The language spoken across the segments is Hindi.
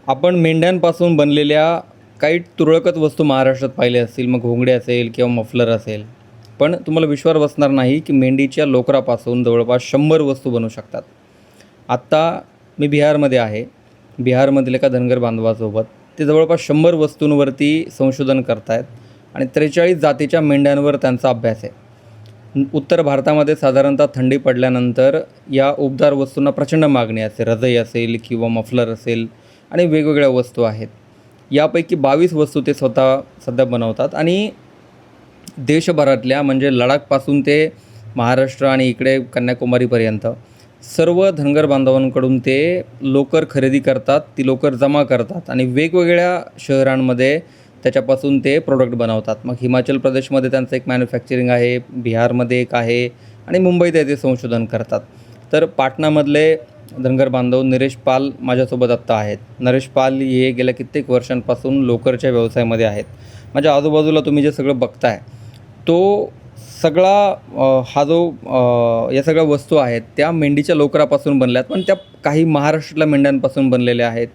आपण मेंढ्यांपासून बनलेल्या काही तुरळकच वस्तू महाराष्ट्रात पाहिल्या असतील, मग घोंगडे असेल किंवा मफलर असेल. पण तुम्हाला विश्वास बसणार नाही की मेंढीच्या लोकरापासून जवळपास 100 वस्तू बनू शकतात. आत्ता मी बिहारमध्ये आहे. बिहारमधील एका धनगर बांधवासोबत ते जवळपास 100 वस्तूंवरती संशोधन करत आहेत आणि 43 जातीच्या मेंढ्यांवर त्यांचा अभ्यास आहे. उत्तर भारतामध्ये साधारणतः थंडी पडल्यानंतर या उबदार वस्तूंना प्रचंड मागणी असते. रजई असेल किंवा मफलर असेल आणि वेगवेगळ्या वस्तू आहेत. यापैकी 22 वस्तू ते स्वतः सध्या बनवतात आणि देशभरातल्या म्हणजे लडाखपासून ते महाराष्ट्र आणि इकडे कन्याकुमारीपर्यंत सर्व धनगर बांधवांकडून ते लोकर खरेदी करतात, ती लोकर जमा करतात आणि वेगवेगळ्या शहरांमध्ये त्याच्यापासून ते प्रोडक्ट बनवतात. मग हिमाचल प्रदेशमध्ये त्यांचं एक मॅन्युफॅक्चरिंग आहे, बिहारमध्ये एक आहे आणि मुंबईत ते संशोधन करतात. तर पाटणामधले धनगर बांधव नरेश पाल माझ्यासोबत आत्ता आहेत. नरेश पाल हे गेल्या कित्येक वर्षांपासून लोकरच्या व्यवसायामध्ये आहेत. माझ्या आजूबाजूला तुम्ही जे सगळं बघताय तो सगळा या सगळ्या वस्तू आहेत त्या मेंढीच्या लोकरापासून बनल्या आहेत. पण त्या काही महाराष्ट्रातल्या मेंढ्यांपासून बनलेल्या आहेत,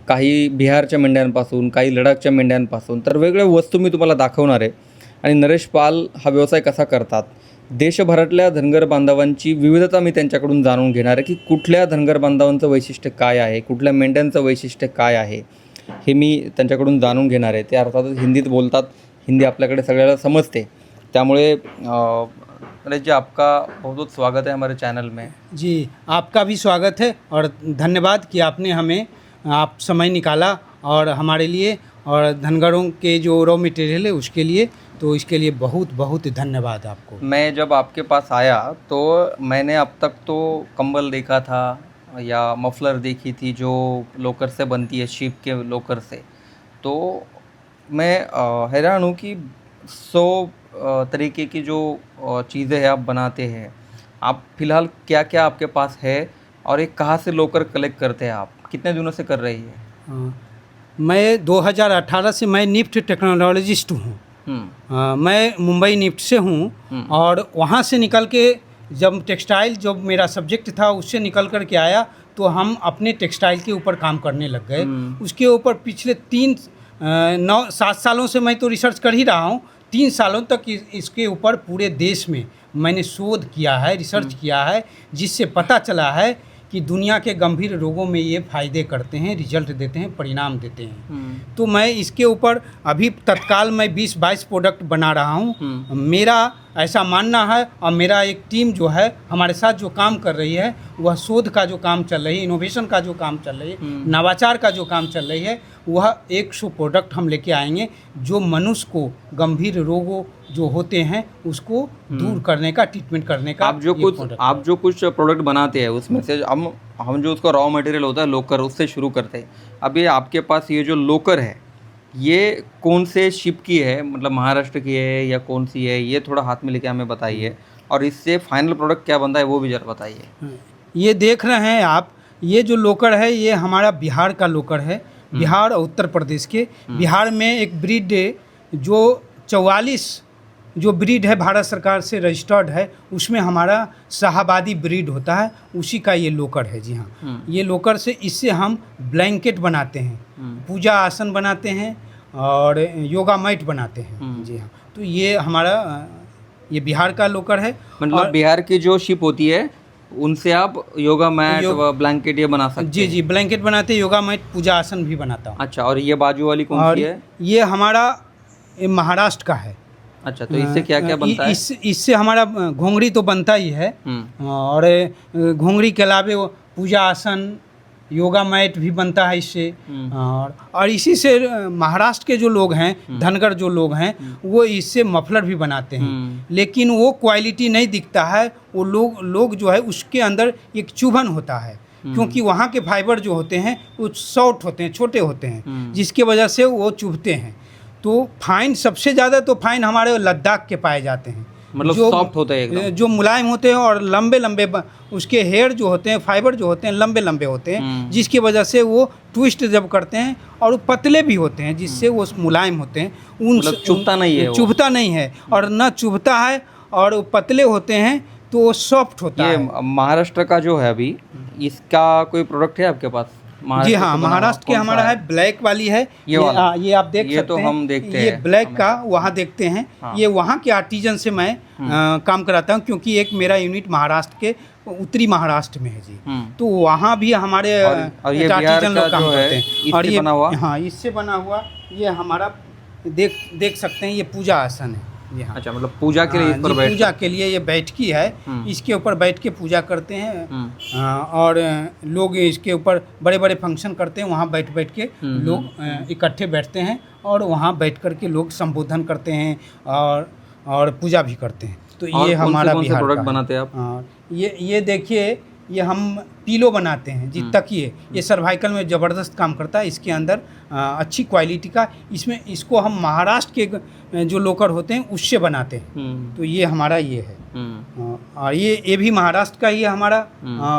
काही बिहारच्या मेंढ्यांपासून, काही लडाखच्या मेंढ्यांपासून. तर वेगवेगळ्या वस्तू मी तुम्हाला दाखवणार आहे आणि नरेश पाल हा व्यवसाय कसा करतात, देशभरातल्या धनगर बांधवांची विविधता मी त्यांच्याकडून जाणून घेणार आहे की कुठल्या धनगर बांधवांचं वैशिष्ट्य काय आहे, कुठल्या मेंढ्यांचं वैशिष्ट्य काय आहे, हे मी त्यांच्याकडून जाणून घेणार आहे. ते अर्थातच हिंदीत बोलतात. हिंदी आपल्याकडे सगळ्याला समजते. त्यामुळे नरेश जी, आपका बहुत बहुत स्वागत है हमारे चैनल में. जी, आपका भी स्वागत है और धन्यवाद कि आपने हमें आप समय निकाला और हमारे लिए और धनगरों के जो रॉ मटेरियल है उसके लिए, तो इसके लिए बहुत बहुत धन्यवाद आपको. मैं जब आपके पास आया तो मैंने अब तक तो कंबल देखा था या मफलर देखी थी जो लोकर से बनती है, शीप के लोकर से. तो मैं हैरान हूँ कि 100 तरीके की जो चीज़ें हैं आप बनाते हैं. आप फ़िलहाल क्या क्या आपके पास है और ये कहाँ से लोकर कलेक्ट करते हैं आप, कितने दिनों से कर रही है? मैं 2018 से मैं निफ्ट टेक्नोलॉजिस्ट हूँ. मैं मुंबई निफ्ट से हूँ और वहाँ से निकल के जब टेक्सटाइल जो मेरा सब्जेक्ट था उससे निकल कर के आया तो हम अपने टेक्सटाइल के ऊपर काम करने लग गए. उसके ऊपर पिछले 7 सालों से मैं तो रिसर्च कर ही रहा हूँ. 3 सालों तक इसके ऊपर पूरे देश में मैंने शोध किया है, रिसर्च किया है, जिससे पता चला है कि दुनिया के गंभीर रोगों में ये फ़ायदे करते हैं, रिजल्ट देते हैं, परिणाम देते हैं. तो मैं इसके ऊपर अभी तत्काल मैं 20-22 प्रोडक्ट बना रहा हूँ. मेरा ऐसा मानना है और मेरा एक टीम जो है हमारे साथ जो काम कर रही है वह शोध का जो काम चल रही है, इनोवेशन का जो काम चल रही है, नवाचार का जो काम चल रही है, वह 100 प्रोडक्ट हम लेके आएंगे जो मनुष्य को गंभीर रोगों जो होते हैं उसको दूर करने का, ट्रीटमेंट करने का. आप जो कुछ प्रोडक्ट बनाते हैं उसमें से हम जो उसका रॉ मटेरियल होता है लोकर, उससे शुरू करते हैं. अभी आपके पास ये जो लोकर है ये कौन से शिप की है, मतलब महाराष्ट्र की है या कौन सी है, ये थोड़ा हाथ में लेके हमें बताइए. और इससे फाइनल प्रोडक्ट क्या बनता है वो भी जरा बताइए. ये देख रहे हैं आप, ये जो लोकर है ये हमारा बिहार का लोकर है. बिहार और उत्तर प्रदेश के. बिहार में एक ब्रीड जो 44 जो ब्रीड है भारत सरकार से रजिस्टर्ड है, उसमें हमारा शाहाबादी ब्रीड होता है, उसी का ये लोकर है. जी हाँ, ये लोकर से इससे हम ब्लैंकेट बनाते हैं, पूजा आसन बनाते हैं और योगा मैट बनाते हैं. जी हाँ, तो ये हमारा ये बिहार का लोकर है. मतलब बिहार की जो शिप होती है उनसे आप योगा मैट व ब्लैंकेट ये बना सकते हैं. जी, ब्लैंकेट बनाते हैं, योगा मैट, पूजा आसन भी बनाता हूँ. अच्छा, और ये बाजू वाली कौन सी है? ये हमारा महाराष्ट्र का है. अच्छा, तो इससे क्या क्या बनता है? इससे हमारा घोंगड़ी तो बनता ही है और घोंगड़ी के अलावे वो पूजा आसन, योगा मैट भी बनता है इससे. और इसी से महाराष्ट्र के जो लोग हैं, धनगर जो लोग हैं, वो इससे मफलर भी बनाते हैं. लेकिन वो क्वालिटी नहीं दिखता है. वो लोग जो है उसके अंदर एक चुभन होता है, क्योंकि वहाँ के फाइबर जो होते हैं वो शॉर्ट होते हैं, छोटे होते हैं, जिसके वजह से वो चुभते हैं. तो फाइन सबसे ज़्यादा तो फाइन हमारे लद्दाख के पाए जाते हैं, मतलब सॉफ्ट होते हैं एकदम, जो मुलायम होते हैं और लंबे लंबे उसके हेयर जो होते हैं, फाइबर जो होते हैं लंबे लंबे होते हैं, जिसकी वजह से वो ट्विस्ट जब करते हैं और वो पतले भी होते हैं, जिससे वो मुलायम होते हैं. मतलब चुभता नहीं है और न चुभता है और वो पतले होते हैं तो वो सॉफ्ट होता है. महाराष्ट्र का जो है अभी, इसका कोई प्रोडक्ट है आपके पास? जी हाँ, महाराष्ट्र के हमारा है, ब्लैक वाली है ये वाला? ये आप देख ये सकते तो हैं, हम देखते ये हैं, ब्लैक का वहाँ देखते हैं। हाँ। ये वहाँ के आर्टिजन से मैं काम कराता हूँ, क्योंकि एक मेरा यूनिट महाराष्ट्र के उत्तरी महाराष्ट्र में है जी। तो वहाँ भी हमारे और ये बिहार आर्टिजन का लोग काम जो है, करते हैं। इससे और ये बना हुआ? हाँ, इससे बना हुआ ये हमारा देख सकते हैं, ये पूजा आसन है ये। हाँ, अच्छा, मतलब पूजा के लिए हाँ इस पर जी, बैठ पूजा के लिए ये बैठकी है, इसके ऊपर बैठ के पूजा करते हैं। और लोग इसके ऊपर बड़े बड़े फंक्शन करते हैं, वहाँ बैठ के लोग इकट्ठे बैठते हैं और वहाँ बैठ कर के लोग संबोधन करते हैं और पूजा भी करते हैं। तो और ये कौन से हमारा कौन से बिहार प्रोडक्ट का है। बनाते हैं आप? हाँ, ये देखिए, ये हम पीलो बनाते हैं जी, तकिए। ये सर्वाइकल में ज़बरदस्त काम करता है, इसके अंदर अच्छी क्वालिटी का, इसमें इसको हम महाराष्ट्र के जो लोकर होते हैं उससे बनाते हैं। तो ये हमारा ये है। और ये भी महाराष्ट्र का ही है हमारा।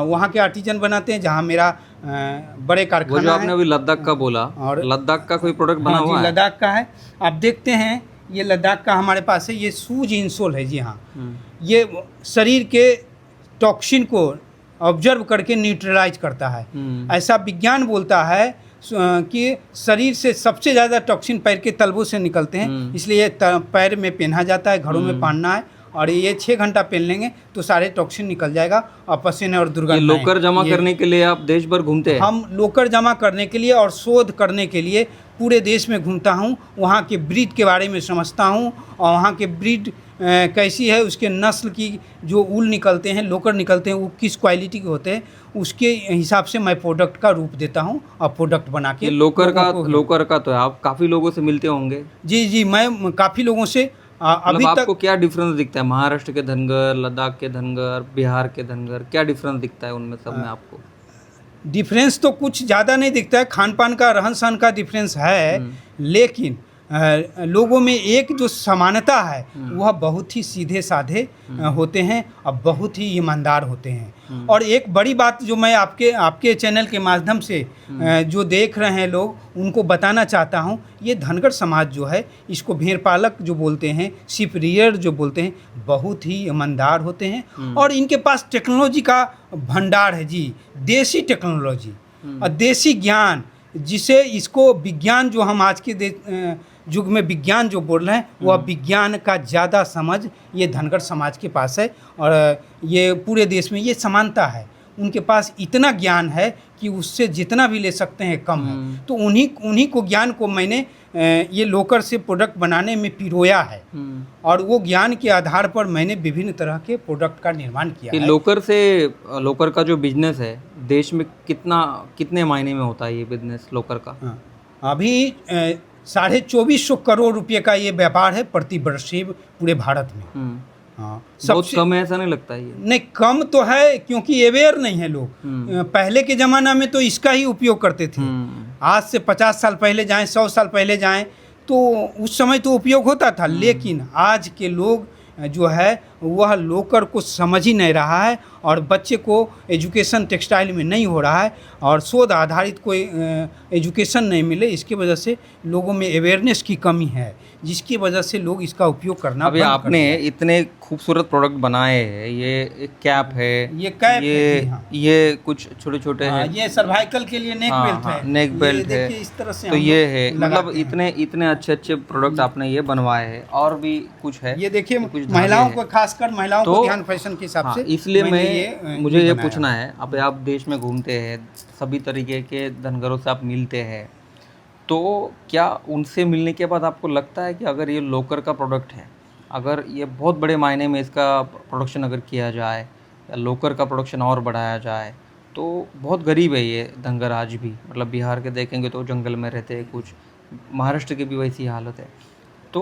वहाँ के आर्टिजन बनाते हैं, जहाँ मेरा बड़े वो कारखाना जो आपने है। अभी लद्दाख का बोला, और लद्दाख का कोई प्रोडक्ट बना हाँ हुआ जी, है? लद्दाख का है। आप देखते हैं, ये लद्दाख का हमारे पास है। ये शूज इंसोल है जी। हाँ, ये शरीर के टॉक्सिन को ऑब्जर्व करके न्यूट्रलाइज करता है। ऐसा विज्ञान बोलता है कि शरीर से सबसे ज़्यादा टॉक्सिन पैर के तलवों से निकलते हैं, इसलिए ये पैर में पहना जाता है, घरों में पहनना है। और ये 6 घंटा पहन लेंगे तो सारे टॉक्सिन निकल जाएगा और पसीने और ये दुर्गंध। लोकर जमा करने के लिए आप देश भर घूमते हैं? हम लोकर जमा करने के लिए और शोध करने के लिए पूरे देश में घूमता हूँ। वहाँ के ब्रीड के बारे में समझता हूँ, और वहाँ के ब्रीड कैसी है, उसके नस्ल की जो ऊल निकलते हैं, लोकर निकलते हैं, वो किस क्वालिटी के होते हैं, उसके हिसाब से मैं प्रोडक्ट का रूप देता हूँ और प्रोडक्ट बना के लोकर लोगों का तो है, आप काफ़ी लोगों से मिलते होंगे? जी, मैं काफ़ी लोगों से अभी मतलब तक। आपको क्या डिफरेंस दिखता है महाराष्ट्र के धनगर, लद्दाख के धनगर, बिहार के धनगर, क्या डिफरेंस दिखता है उनमें सब में आपको? डिफरेंस तो कुछ ज़्यादा नहीं दिखता है, खान पान का, रहन सहन का डिफरेंस है, लेकिन लोगों में एक जो समानता है वह बहुत ही सीधे साधे होते हैं और बहुत ही ईमानदार होते हैं। और एक बड़ी बात जो मैं आपके चैनल के माध्यम से जो देख रहे हैं लोग, उनको बताना चाहता हूँ, ये धनगर समाज जो है, इसको भेड़ पालक जो बोलते हैं, शिप रियर जो बोलते हैं, बहुत ही ईमानदार होते हैं। और इनके पास टेक्नोलॉजी का भंडार है जी, देसी टेक्नोलॉजी और देसी ज्ञान, जिसे इसको विज्ञान जो हम आज के युग में विज्ञान जो बोल रहे हैं, वह विज्ञान का ज़्यादा समझ ये धनगर समाज के पास है। और ये पूरे देश में ये समानता है, उनके पास इतना ज्ञान है कि उससे जितना भी ले सकते हैं कम है। तो उन्हीं को ज्ञान को मैंने ये लोकर से प्रोडक्ट बनाने में पिरोया है, और वो ज्ञान के आधार पर मैंने विभिन्न तरह के प्रोडक्ट का निर्माण किया है। लोकर का जो बिजनेस है देश में कितने मायने में होता है ये बिजनेस लोकर का? अभी 2450 करोड़ रुपए का ये व्यापार है प्रति वर्ष पूरे भारत में। हाँ, बहुत कम है ऐसा नहीं लगता ये? नहीं, कम तो है, क्योंकि अवेयर नहीं है लोग। पहले के ज़माना में तो इसका ही उपयोग करते थे। आज से 50 साल पहले जाएं, 100 साल पहले जाएं, तो उस समय तो उपयोग होता था। लेकिन आज के लोग जो है वह लोकर को समझ ही नहीं रहा है, और बच्चे को एजुकेशन टेक्सटाइल में नहीं हो रहा है, और शोध आधारित कोई एजुकेशन नहीं मिले। इसकी वजह से लोगों में अवेयरनेस की कमी है, जिसकी वजह से लोग इसका उपयोग करना अभी बंद कर आपने दिया। इतने खूबसूरत प्रोडक्ट बनाए हैं, ये एक कैप है, ये कैप है जी, हाँ। ये कुछ छोटे छोटे हैं, ये सर्वाइकल के लिए नेक बेल्ट है, नेक बेल्ट है, देखिए इस तरह से तो हम ये लोग है, लगाते मतलब हैं। इतने अच्छे प्रोडक्ट आपने ये बनवाए हैं। और भी कुछ है? ये देखिए, कुछ धागे महिलाओं हैं। को, खासकर महिलाओं तो को ध्यान फैशन के हिसाब से, इसलिए मुझे ये बनाया। पूछना है, अब आप देश में घूमते हैं, सभी तरीके के धनगरों से आप मिलते हैं, तो क्या उनसे मिलने के बाद आपको लगता है कि अगर ये लोकर का प्रोडक्ट है, अगर ये बहुत बड़े मायने में इसका प्रोडक्शन अगर किया जाए, या लोकर का प्रोडक्शन और बढ़ाया जाए, तो बहुत गरीब है ये धनगर आज भी, मतलब बिहार के देखेंगे तो जंगल में रहते हैं, कुछ महाराष्ट्र की भी वैसी हालत है, तो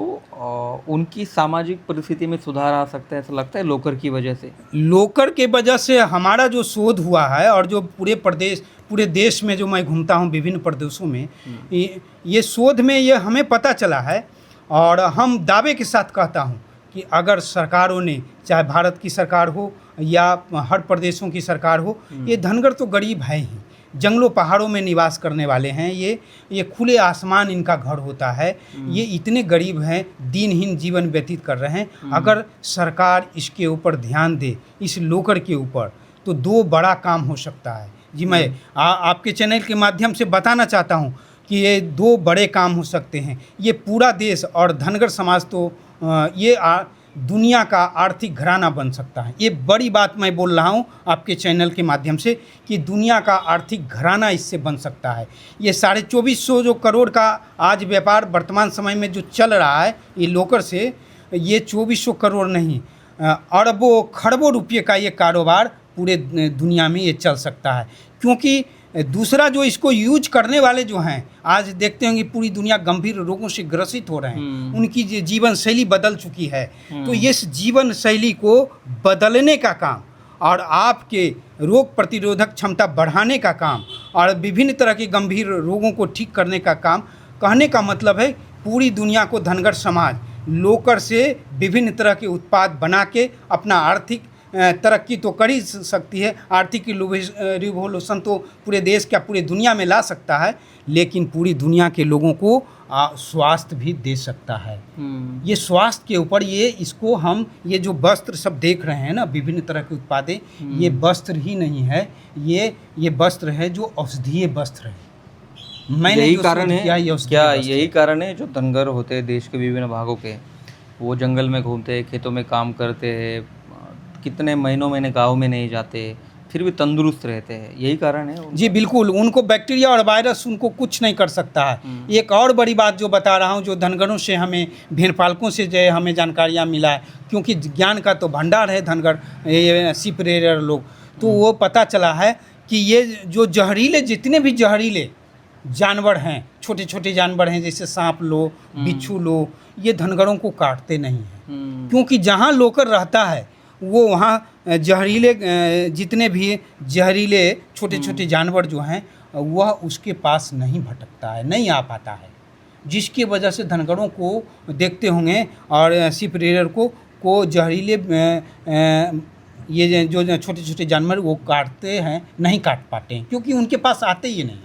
उनकी सामाजिक परिस्थिति में सुधार आ सकता है, ऐसा लगता है लोकर की वजह से? लोकर के वजह से हमारा जो शोध हुआ है, और जो पूरे देश में जो मैं घूमता हूँ विभिन्न प्रदेशों में, ये शोध में ये हमें पता चला है, और हम दावे के साथ कहता हूँ कि अगर सरकारों ने, चाहे भारत की सरकार हो या हर प्रदेशों की सरकार हो, ये धनगर तो गरीब है ही, जंगलों पहाड़ों में निवास करने वाले हैं, ये खुले आसमान इनका घर होता है, ये इतने गरीब हैं, दीनहीन जीवन व्यतीत कर रहे हैं। अगर सरकार इसके ऊपर ध्यान दे, इस लोकर के ऊपर, तो 2 बड़ा काम हो सकता है। जी मैं आपके चैनल के माध्यम से बताना चाहता हूँ कि ये दो बड़े काम हो सकते हैं। ये पूरा देश और धनगर समाज तो ये दुनिया का आर्थिक घराना बन सकता है। ये बड़ी बात मैं बोल रहा हूँ आपके चैनल के माध्यम से कि दुनिया का आर्थिक घराना इससे बन सकता है। ये 2450 जो करोड़ का आज व्यापार वर्तमान समय में जो चल रहा है ये लोकर से, ये 2400 करोड़ नहीं, अरबों खरबों रुपये का ये कारोबार पूरे दुनिया में ये चल सकता है। क्योंकि दूसरा जो इसको यूज करने वाले जो हैं, आज देखते होंगे पूरी दुनिया गंभीर रोगों से ग्रसित हो रहे हैं, उनकी जीवन शैली बदल चुकी है। तो इस जीवन शैली को बदलने का काम और आपके रोग प्रतिरोधक क्षमता बढ़ाने का काम और विभिन्न तरह के गंभीर रोगों को ठीक करने का काम, कहने का मतलब है पूरी दुनिया को धनगर समाज लोकर से विभिन्न तरह के उत्पाद बना के अपना आर्थिक तरक्की तो कर ही सकती है। आर्थिक रिवोल्यूशन तो पूरे देश क्या पूरे दुनिया में ला सकता है, लेकिन पूरी दुनिया के लोगों को स्वास्थ्य भी दे सकता है। ये स्वास्थ्य के ऊपर ये इसको हम ये जो वस्त्र सब देख रहे हैं ना, विभिन्न तरह के उत्पादें, ये वस्त्र ही नहीं है, ये वस्त्र है जो औषधीय वस्त्र है। मैंने यही जो कारण शोध किया, है ये औषधीय क्या, वस्त्र यही कारण है जो धनगर होते हैं देश के विभिन्न भागों के, वो जंगल में घूमते हैं, खेतों में काम करते हैं, कितने महीने गाँव में नहीं जाते, फिर भी तंदुरुस्त रहते हैं, यही कारण है जी बिल्कुल। उनको बैक्टीरिया और वायरस उनको कुछ नहीं कर सकता है। एक और बड़ी बात जो बता रहा हूँ, जो धनगरों से हमें, भेड़ पालकों से जो है हमें जानकारियाँ मिला है, क्योंकि ज्ञान का तो भंडार है धनगर, ये शिप रेयर लोग, तो वो पता चला है कि ये जो जहरीले, जितने भी जहरीले जानवर हैं, छोटे छोटे जानवर हैं, जैसे सांप लो, बिच्छू लो, ये धनगरों को काटते नहीं हैं। क्योंकि जहाँ लोकर रहता है वो वहाँ जहरीले, जितने भी जहरीले छोटे छोटे जानवर जो हैं वह उसके पास नहीं भटकता है, नहीं आ पाता है, जिसकी वजह से धनगरों को देखते होंगे और शिप रेयर को जहरीले ये जो छोटे छोटे जानवर वो काटते हैं, नहीं काट पाते हैं, क्योंकि उनके पास आते ही नहीं।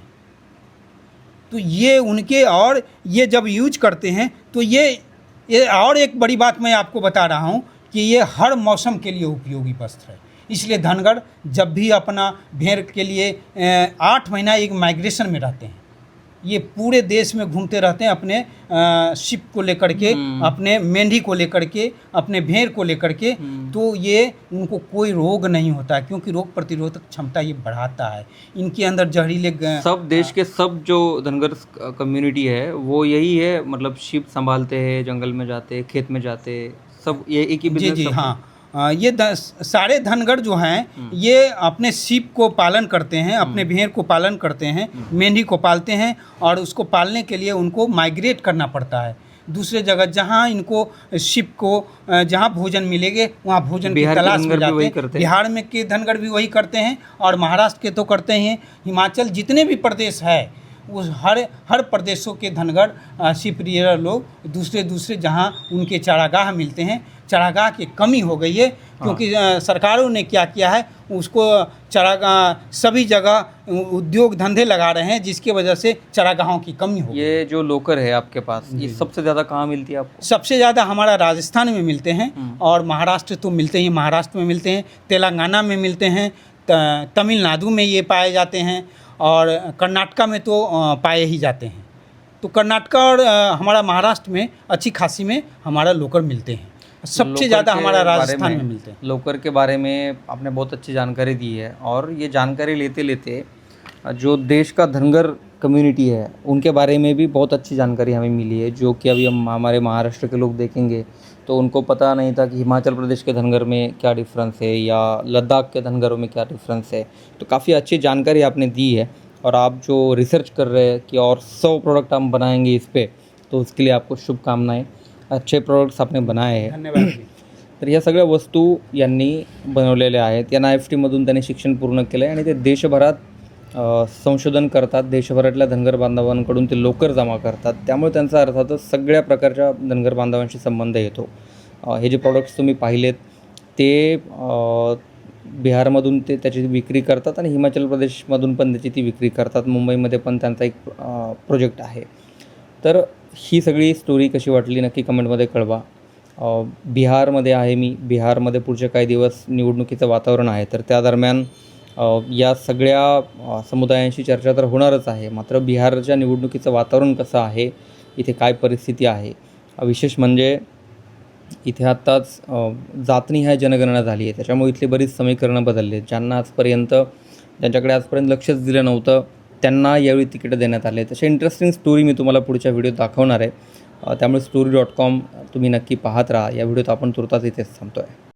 तो ये उनके, और ये जब यूज करते हैं तो ये और एक बड़ी बात मैं आपको बता रहा हूँ कि ये हर मौसम के लिए उपयोगी वस्त्र है। इसलिए धनगर जब भी अपना भेड़ के लिए 8 महीना एक माइग्रेशन में रहते हैं, ये पूरे देश में घूमते रहते हैं अपने शिप को लेकर के, अपने मेंढी को लेकर के, अपने भेड़ को लेकर के, तो ये उनको कोई रोग नहीं होता है, क्योंकि रोग प्रतिरोधक क्षमता ये बढ़ाता है। इनके अंदर जहरीले सब देश के सब जो धनगर कम्युनिटी है वो यही है, मतलब शिप संभालते हैं, जंगल में जाते, खेत में जाते, सब ये एक ही बिजनेस। जी हाँ, ये सारे धनगर जो हैं ये अपने शिप को पालन करते हैं, अपने भेड़ को पालन करते हैं, मेंढी को पालते हैं, और उसको पालने के लिए उनको माइग्रेट करना पड़ता है दूसरे जगह, जहाँ इनको शिप को जहाँ भोजन मिलेंगे वहाँ भोजन की तलाश में जाते हैं। बिहार में के धनगर भी वही करते हैं, और महाराष्ट्र के तो करते हैं, हिमाचल, जितने भी प्रदेश है उस हर प्रदेशों के धनगर शिप रेयर लोग दूसरे जहाँ उनके चारागाह मिलते हैं, चारागाह की कमी हो गई है, क्योंकि सरकारों ने क्या किया है, उसको चारागाह सभी जगह उद्योग धंधे लगा रहे हैं, जिसकी वजह से चारागाहों की कमी हो गई। ये जो लोकर है आपके पास, ये सबसे ज़्यादा कहाँ मिलती है आपको? सबसे ज़्यादा हमारा राजस्थान में मिलते हैं, और महाराष्ट्र तो मिलते ही, महाराष्ट्र में मिलते हैं, तेलंगाना में मिलते हैं, तमिलनाडु में ये पाए जाते हैं, और कर्नाटका में तो पाए ही जाते हैं। तो कर्नाटका और हमारा महाराष्ट्र में अच्छी खासी में हमारा लोकर मिलते हैं। सबसे ज़्यादा हमारा राजस्थान में मिलते हैं। लोकर के बारे में आपने बहुत अच्छी जानकारी दी है, और ये जानकारी लेते लेते जो देश का धनगर कम्युनिटी है उनके बारे में भी बहुत अच्छी जानकारी हमें मिली है, जो कि अभी हम हमारे महाराष्ट्र के लोग देखेंगे तो उनको पता नहीं था कि हिमाचल प्रदेश के धनगर में क्या डिफरेंस है या लद्दाख के धनगरों में क्या डिफरेंस है। तो काफ़ी अच्छी जानकारी आपने दी है, और आप जो रिसर्च कर रहे हैं कि और 100 प्रोडक्ट हम बनाएंगे इस पर, तो उसके लिए आपको शुभकामनाएं। अच्छे प्रोडक्ट्स आपने बनाए हैं, धन्यवाद। तर या सगळ्या वस्तू यांनी बनवलेल्या आहेत। या IFT-मधून त्यांनी शिक्षण पूर्ण केलं आहे, आणि ते देशभरात संशोधन करतात, देशभरातल्या धनगर बांधवांकडून ते लोकर जमा करतात, त्यामुळे त्यांचा अर्थातच सगळ्या प्रकारच्या धनगर बांधवांशी संबंध येतो। हे जे प्रोडक्ट्स तुम्ही पाहिलेत ते बिहारमधून ते त्याची विक्री करतात, आणि हिमाचल प्रदेशमधून पण त्याची ती विक्री करतात, मुंबईमध्ये पण त्यांचा एक प्रोजेक्ट आहे। तर ही सगळी स्टोरी कशी वाटली नक्की कमेंटमध्ये कळवा। बिहारमध्ये आहे मी, बिहारमध्ये पुढचे काही दिवस निवडणुकीचं वातावरण आहे, तर त्या दरम्यान या सगळ्या समुदायांशी चर्चा तर होणारच आहे. मात्र बिहारच्या निवडणुकीचं वातावरण कसं आहे, इथे काय परिस्थिती आहे, विशेष म्हणजे इथे आत्ताच जातनिहाय जनगणना झाली आहे. त्याच्यामुळे इथली बरीच समीकरणं बदलली आहेत. ज्यांच्याकडे आजपर्यंत लक्षच दिलं नव्हतं त्यांना यावेळी तिकीटं देण्यात आले. तसे इंटरेस्टिंग स्टोरी मी तुम्हाला पुढच्या व्हिडिओत दाखवणार आहे. त्यामुळे story.com तुम्ही नक्की पाहत राहा. या व्हिडिओत आपण तुर्तास इथेच थांबतो आहे.